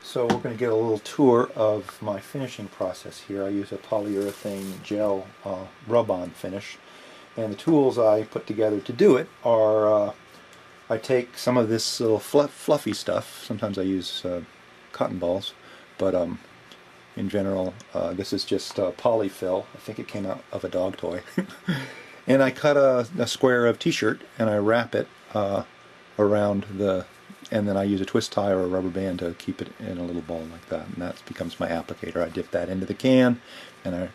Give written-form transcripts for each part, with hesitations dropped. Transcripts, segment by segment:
So we're going to get a little tour of my finishing process here. I use a polyurethane gel rub-on finish, and the tools I put together to do it are I take some of this little fluffy stuff. Sometimes I use cotton balls, but in general this is just polyfill. I think it came out of a dog toy. And I cut a square of t-shirt and I wrap it around and then I use a twist tie or a rubber band to keep it in a little ball like that, and that becomes my applicator. I dip that into the can and I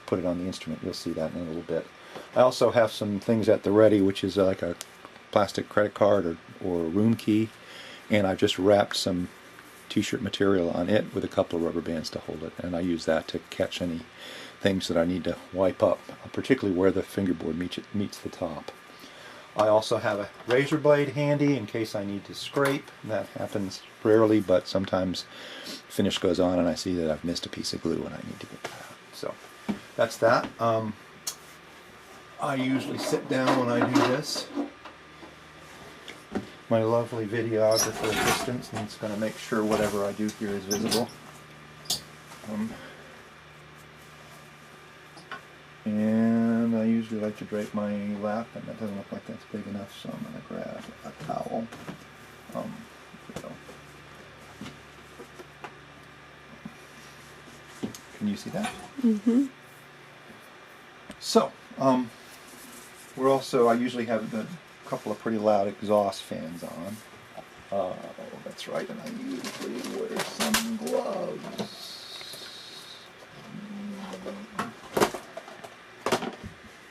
put it on the instrument. You'll see that in a little bit. I also have some things at the ready, which is like a plastic credit card or a room key, and I've just wrapped some t-shirt material on it with a couple of rubber bands to hold it, and I use that to catch any things that I need to wipe up, particularly where the fingerboard meets the top. I also have a razor blade handy in case I need to scrape. That happens rarely, but sometimes finish goes on and I see that I've missed a piece of glue and I need to get that out. So that's that. I usually sit down when I do this. My lovely videographer assistant is going to make sure whatever I do here is visible. And I usually like to drape my lap, and that doesn't look like that's big enough, so I'm going to grab a towel. Can you see that? Mm-hmm. So, I usually have a couple of pretty loud exhaust fans on. That's right, and I usually wear some gloves.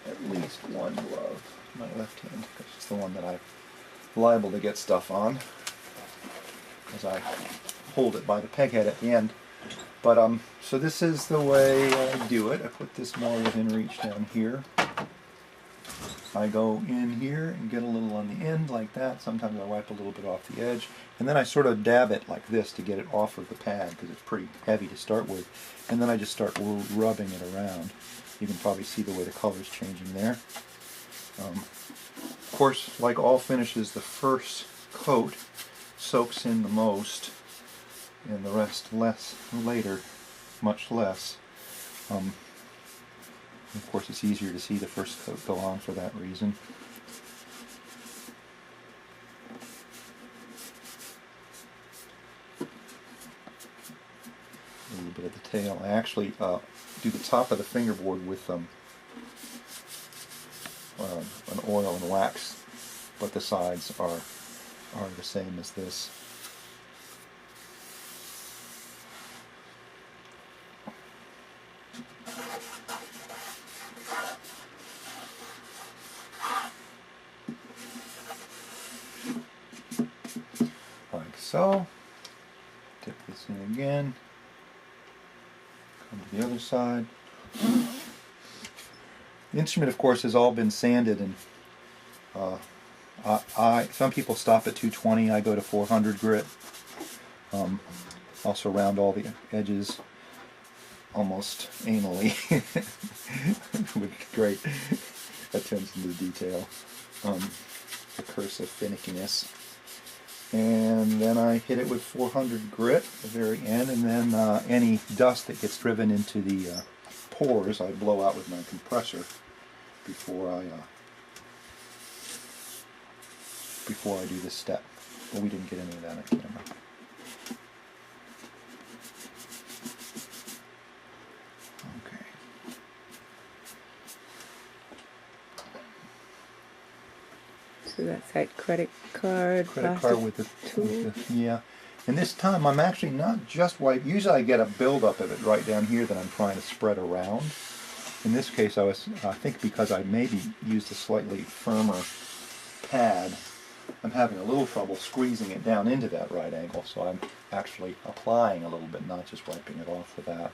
At least one glove, my left hand, because it's the one that I'm liable to get stuff on, because I hold it by the peg head at the end. But so this is the way I do it. I put this more within reach down here. I go in here and get a little on the end like that. Sometimes I wipe a little bit off the edge, and then I sort of dab it like this to get it off of the pad because it's pretty heavy to start with, and then I just start rubbing it around. You can probably see the way the color's changing there. Of course, like all finishes, the first coat soaks in the most, and the rest later, much less. Of course, it's easier to see the first coat go on for that reason. A little bit of the tail. I actually do the top of the fingerboard with an oil and wax, but the sides are the same as this. Like so. Dip this in again. Come to the other side. The instrument, of course, has all been sanded, and some people stop at 220. I go to 400 grit. Also round all the edges almost anally with great attention to detail. The curse of finickiness. And then I hit it with 400 grit at the very end, and then any dust that gets driven into the pores I blow out with my compressor before I do this step. But we didn't get any of that on camera. Okay. So that's that credit card with the yeah. And this time I'm actually not just wiping. Usually I get a buildup of it right down here that I'm trying to spread around. In this case I think because I maybe used a slightly firmer pad, I'm having a little trouble squeezing it down into that right angle, so I'm actually applying a little bit, not just wiping it off with that.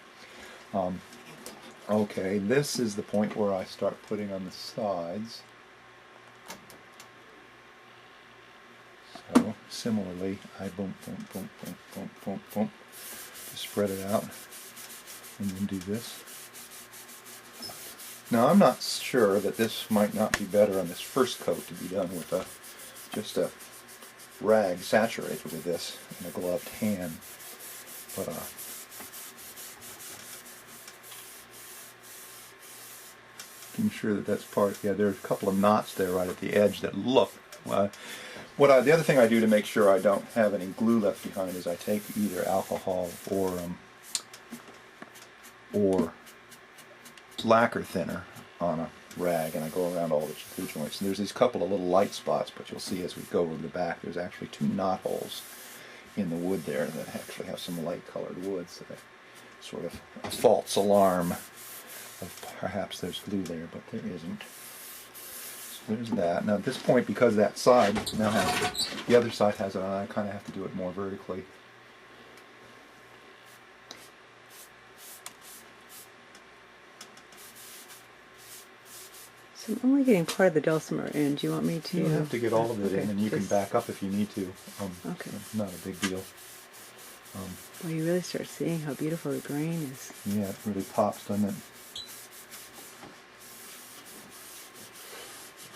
Okay, this is the point where I start putting on the sides. So similarly, I boom, boom, boom, boom, boom, boom, boom, to spread it out, and then do this. Now I'm not sure that this might not be better on this first coat to be done with just a rag saturated with this in a gloved hand. But I'm sure that that's part. Yeah, there's a couple of knots there right at the edge that look. The other thing I do to make sure I don't have any glue left behind is I take either alcohol or lacquer thinner on a rag, and I go around all the glue joints. And there's these couple of little light spots, but you'll see as we go over the back, there's actually 2 knot holes in the wood there that actually have some light colored wood, so that sort of a false alarm of perhaps there's glue there, but there isn't. So there's that. Now at this point, because that side now has, the other side has it on, I kind of have to do it more vertically. So I'm only getting part of the dulcimer in. Do you want me to? You have to get all of it Okay, in, and you can just- back up if you need to. Okay. Not a big deal. Well, you really start seeing how beautiful the grain is. Yeah, it really pops, doesn't it?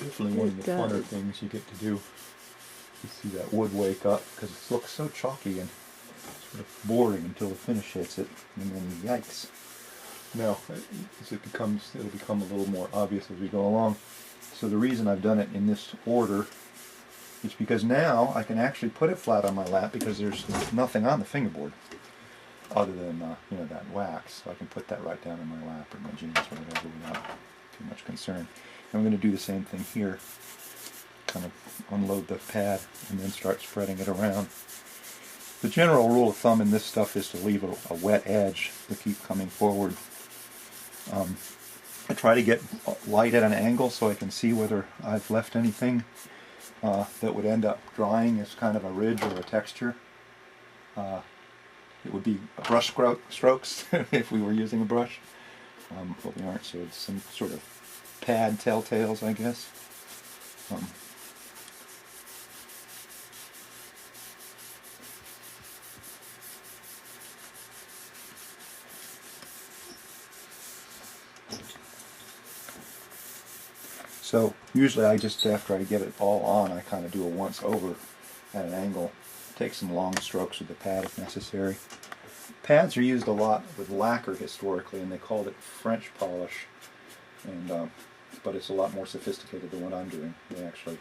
Definitely one of the It funner does. things you get to do. You see that wood wake up, because it looks so chalky and sort of boring until the finish hits it, and then yikes. Now, as it'll become a little more obvious as we go along. So the reason I've done it in this order is because now I can actually put it flat on my lap, because there's nothing on the fingerboard other than that wax. So I can put that right down in my lap or my jeans or whatever without too much concern. And I'm going to do the same thing here. Kind of unload the pad and then start spreading it around. The general rule of thumb in this stuff is to leave a wet edge to keep coming forward. I try to get light at an angle so I can see whether I've left anything that would end up drying as kind of a ridge or a texture. It would be brush strokes if we were using a brush, but we aren't, so it's some sort of pad telltales, I guess. So usually I just, after I get it all on, I kind of do a once over at an angle. Take some long strokes with the pad if necessary. Pads are used a lot with lacquer historically, and they called it French polish. And but it's a lot more sophisticated than what I'm doing. They actually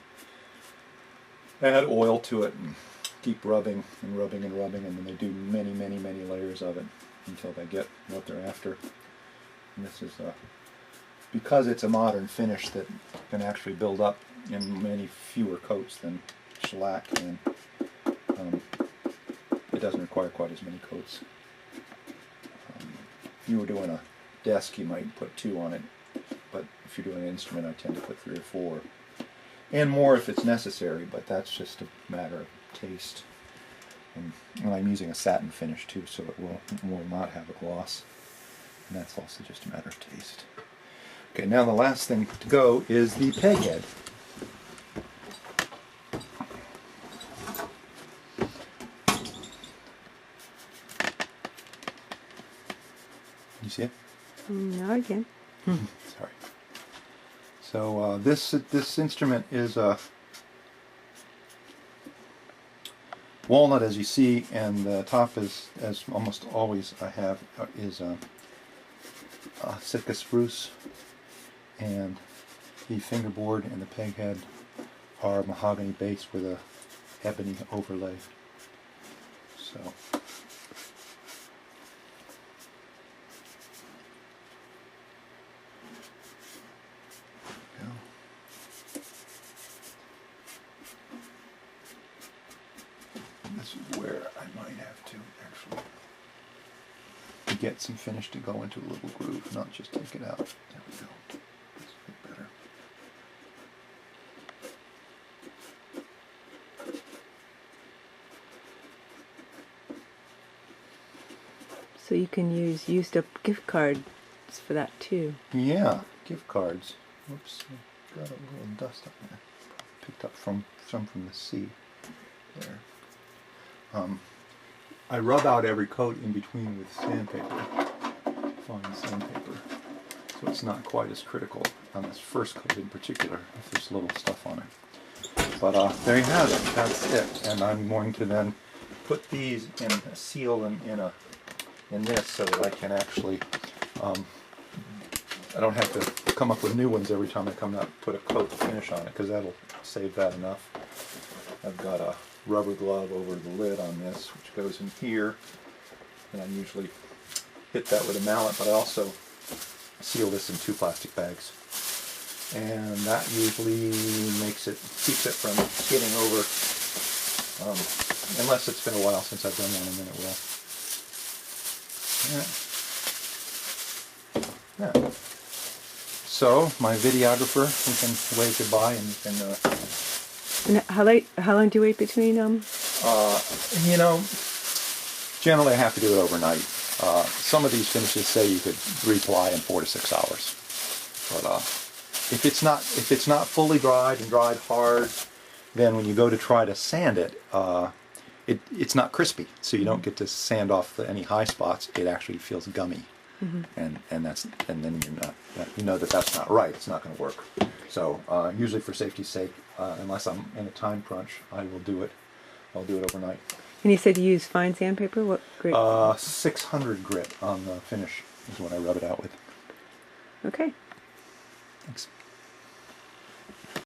add oil to it and keep rubbing and rubbing and rubbing, and then they do many, many, many layers of it until they get what they're after. And this is because it's a modern finish that can actually build up in many fewer coats than shellac can. It doesn't require quite as many coats. If you were doing a desk, you might put 2 on it, but if you're doing an instrument, I tend to put 3 or 4, and more if it's necessary. But that's just a matter of taste. And I'm using a satin finish too, so it will not have a gloss, and that's also just a matter of taste. Okay, now the last thing to go is the peg head. You see it? Not again. Sorry. So this instrument is walnut, as you see, and the top is, as almost always I have, is Sitka spruce, and the fingerboard and the peg head are mahogany base with a ebony overlay. So. This is where I might have to actually get some finish to go into a little groove, not just take it out. There we go. That's a bit better. So you can use used up gift cards for that too. Yeah, gift cards. Whoops, I got a little dust up there. Picked up some from the sea. There. I rub out every coat in between with sandpaper, fine sandpaper, so it's not quite as critical on this first coat in particular if there's little stuff on it. But there you have it. That's it. And I'm going to then put these in a seal in this so that I can actually I don't have to come up with new ones every time I come out and put a coat finish on it, because that'll save that enough. I've got a rubber glove over the lid on this, which goes in here, and I usually hit that with a mallet, but I also seal this in 2 plastic bags. And that usually keeps it from skidding over, unless it's been a while since I've done one, and then it will. Yeah. So, my videographer, we can wave goodbye, and we can... And how long do you wait between them? You know, generally I have to do it overnight. Some of these finishes say you could reply in 4 to 6 hours. But if it's not fully dried and dried hard, then when you go to try to sand it, it's not crispy, so you don't get to sand off any high spots. It actually feels gummy, and then you know that's not right. It's not going to work. So usually, for safety's sake, unless I'm in a time crunch, I'll do it overnight. And you said you use fine sandpaper. What grit? 600 grit on the finish is what I rub it out with. Okay. Thanks.